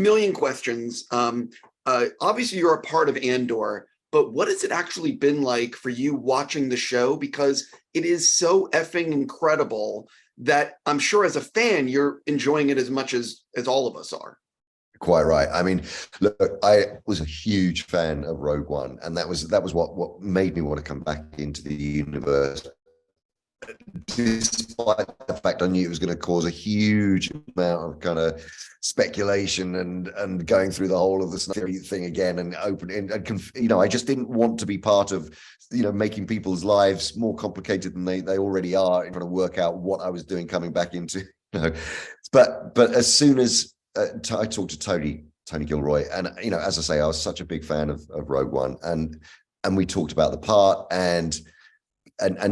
million questions. Obviously, you're a part of Andor, but what has it actually been like for you watching the show? Because it is so effing incredible that I'm sure as a fan, you're enjoying it as much as all of us are. Quite right. I mean, look, I was a huge fan of Rogue One, and that was what made me want to come back into the universe. Despite the fact I knew it was going to cause a huge amount of kind of speculation and going through the whole of the theory thing again and opening and you know, I just didn't want to be part of, you know, making people's lives more complicated than they already are and trying to work out what I was doing coming back into, you know. But as soon as I talked to Tony Gilroy, and you know, as I say, I was such a big fan of Rogue One, and we talked about the part and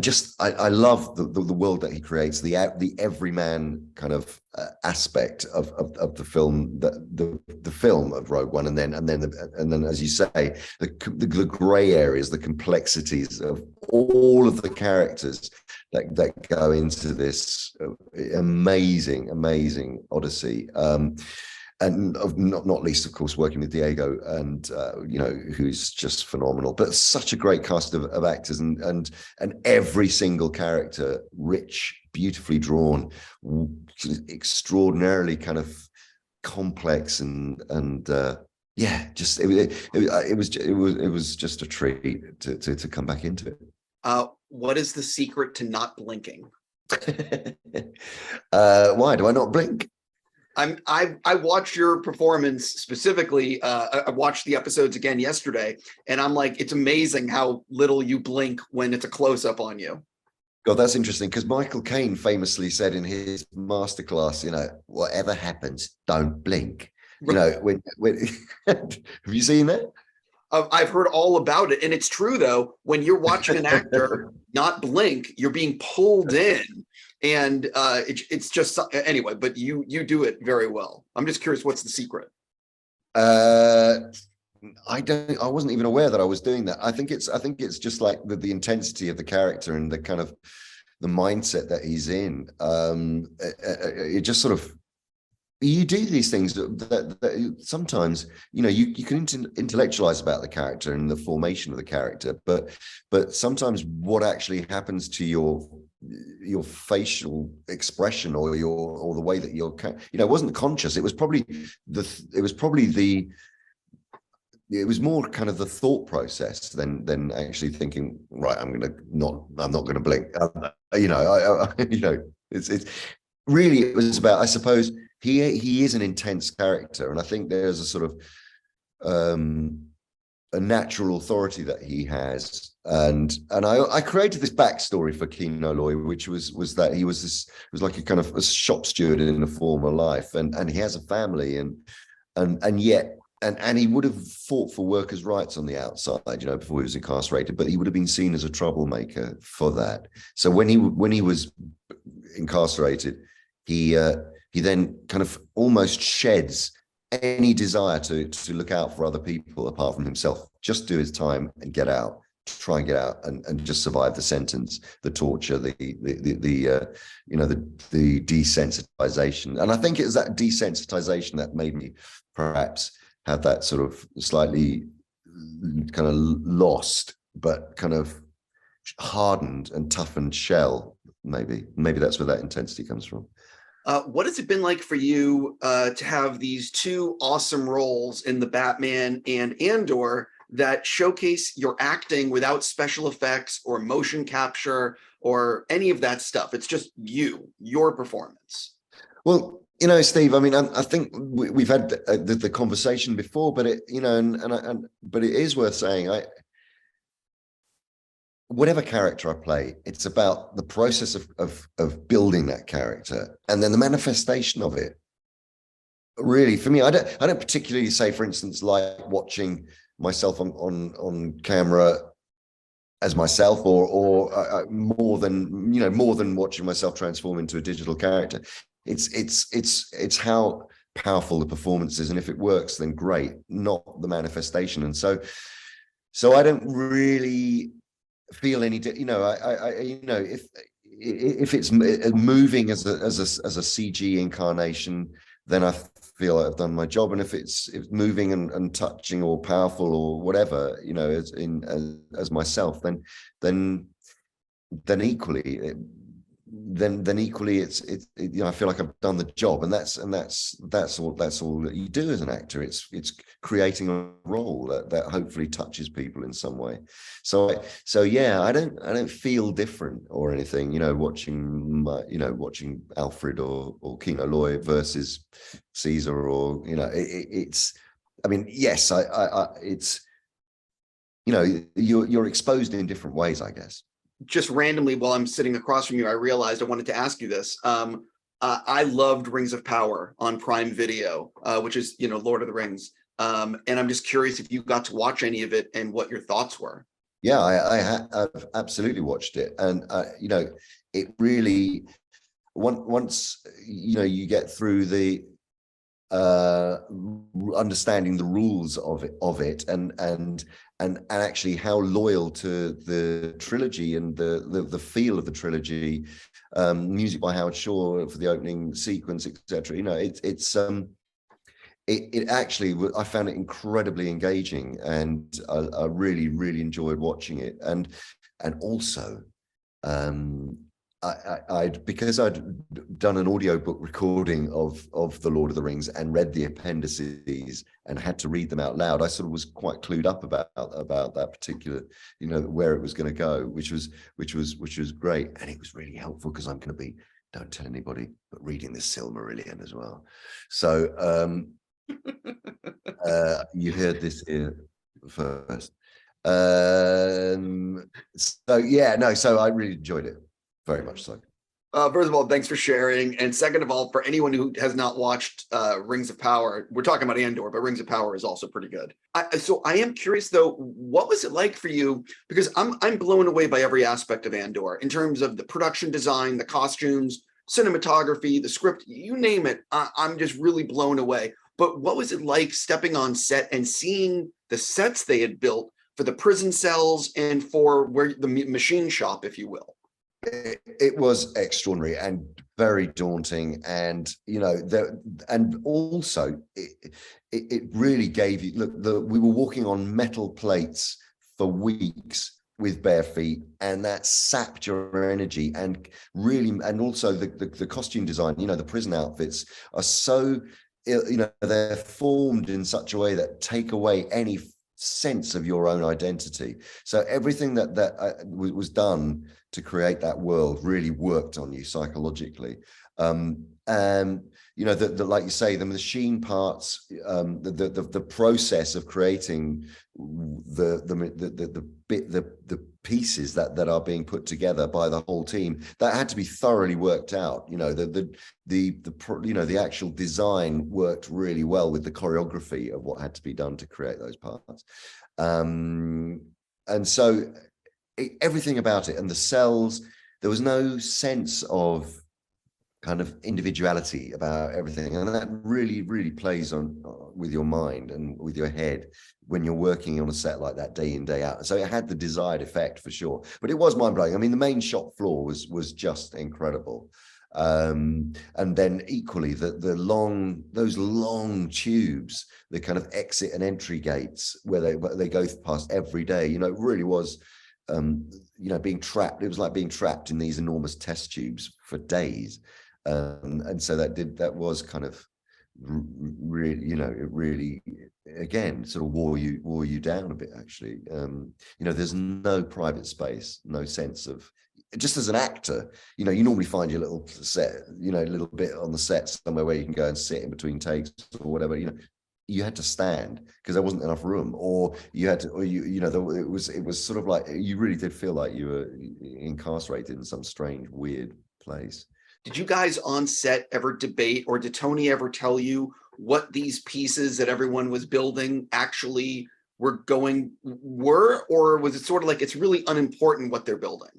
just I love the world that he creates, the everyman kind of aspect of the film, the film of Rogue One, and then as you say, the gray areas, the complexities of all of the characters that go into this amazing odyssey. And not least, of course, working with Diego, and you know, who's just phenomenal. But such a great cast of actors, and every single character rich, beautifully drawn, extraordinarily kind of complex, and yeah, just it was just a treat to come back into it. What is the secret to not blinking? Why do I not blink? I watched your performance specifically. I watched the episodes again yesterday, and I'm like, it's amazing how little you blink when it's a close up on you. God, that's interesting, because Michael Caine famously said in his masterclass, you know, whatever happens, don't blink. You know, when have you seen that? I've heard all about it, and it's true though. When you're watching an actor not blink, you're being pulled in. And it's just anyway, but you do it very well. I'm just curious, what's the secret? I wasn't even aware that I was doing that. I think it's just like the intensity of the character and the kind of the mindset that he's in. It just sort of, you do these things that sometimes, you know, you can intellectualize about the character and the formation of the character, but sometimes what actually happens to your facial expression or the way that you're, you know, it wasn't conscious. It was more kind of the thought process than actually thinking, right, I'm not going to blink. You know, you know, it's really, it was about, I suppose, he is an intense character, and I think there's a sort of a natural authority that he has, and I created this backstory for Kino Loy, which was that he was like a kind of a shop steward in a former life, and he has a family, and yet he would have fought for workers' rights on the outside, you know, before he was incarcerated, but he would have been seen as a troublemaker for that. So when he was incarcerated, he then kind of almost sheds any desire to look out for other people apart from himself, just do his time and get out, try and get out and just survive the sentence, the torture, the you know, the desensitization. And I think it was that desensitization that made me perhaps have that sort of slightly kind of lost but kind of hardened and toughened shell. Maybe that's where that intensity comes from. What has it been like for you to have these two awesome roles in the Batman and Andor that showcase your acting without special effects or motion capture or any of that stuff? It's just your performance. Well, you know, Steve, I mean, I think we've had the conversation before, but it, you know, but it is worth saying, whatever character I play, it's about the process of building that character and then the manifestation of it. Really, for me, I don't particularly say, for instance, like watching myself on camera as myself, or more than watching myself transform into a digital character. It's how powerful the performance is, and if it works, then great. Not the manifestation, and so I don't really feel any, you know, I you know, if it's moving as a CG incarnation, then I feel like I've done my job. And if it's moving and touching or powerful or whatever, you know, as myself, then equally then equally it's you know, I feel like I've done the job, and that's all that you do as an actor. It's creating a role that hopefully touches people in some way. So yeah, I don't feel different or anything, you know, watching Alfred or Kino Loy versus Caesar, or, you know, it's, I mean, yes, I it's, you know, you're exposed in different ways, I guess. Just randomly, while I'm sitting across from you, I realized I wanted to ask you this. I loved Rings of Power on Prime Video, which is, you know, Lord of the Rings. And I'm just curious if you got to watch any of it and what your thoughts were. Yeah, I've absolutely watched it, and you know, it really, once you know, you get through the understanding the rules of it and actually how loyal to the trilogy and the feel of the trilogy, music by Howard Shore for the opening sequence, etc. You know, it actually, I found it incredibly engaging, and I really enjoyed watching it, and also because I'd done an audiobook recording of the Lord of the Rings and read the appendices and had to read them out loud, I sort of was quite clued up about that particular, you know, where it was going to go, which was great, and it was really helpful because I'm going to be, don't tell anybody, but reading the Silmarillion as well. So you heard this here first. So yeah, no, so I really enjoyed it. Very much so. First of all, thanks for sharing. And second of all, for anyone who has not watched Rings of Power, we're talking about Andor, but Rings of Power is also pretty good. So I am curious, though, what was it like for you? Because I'm blown away by every aspect of Andor in terms of the production design, the costumes, cinematography, the script, you name it. I'm just really blown away. But what was it like stepping on set and seeing the sets they had built for the prison cells and for where the machine shop, if you will? It was extraordinary and very daunting, and you know, and also it really gave you, look, we were walking on metal plates for weeks with bare feet, and that sapped your energy, and really, and also the costume design, you know, the prison outfits are so, you know, they're formed in such a way that take away any sense of your own identity. So everything that was done to create that world really worked on you psychologically. And you know, like you say, the machine parts, the process of creating the pieces that are being put together by the whole team, that had to be thoroughly worked out. You know, the actual design worked really well with the choreography of what had to be done to create those parts. And so everything about it, and the cells, there was no sense of kind of individuality about everything, and that really plays on with your mind and with your head when you're working on a set like that day in, day out. So it had the desired effect for sure, but it was mind-blowing. I mean, the main shop floor was just incredible. And then equally those long tubes, the kind of exit and entry gates where they go past every day, you know, it really was, you know, being trapped. It was like being trapped in these enormous test tubes for days. And so that was kind of really, you know, it really, again, sort of wore you down a bit, actually. You know, there's no private space, no sense of, just as an actor, you know, you normally find your little set, you know, a little bit on the set somewhere where you can go and sit in between takes or whatever. You know, you had to stand because there wasn't enough room, or you had to, or you know, it was sort of like, you really did feel like you were incarcerated in some strange, weird place. Did you guys on set ever debate, or did Tony ever tell you what these pieces that everyone was building actually were, or was it sort of like it's really unimportant what they're building?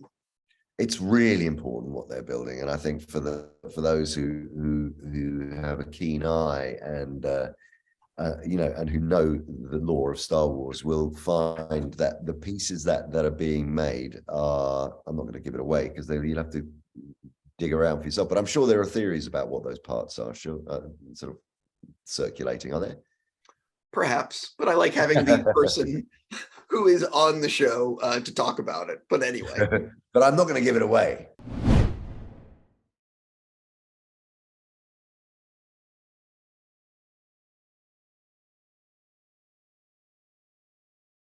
It's really important what they're building, and I think for those who have a keen eye and you know, and who know the lore of Star Wars, will find that the pieces that are being made are, I'm not going to give it away because you'll have to dig around for yourself, but I'm sure there are theories about what those parts are. Sure, sort of circulating, are there? Perhaps, but I like having the person who is on the show to talk about it. But anyway. But I'm not going to give it away.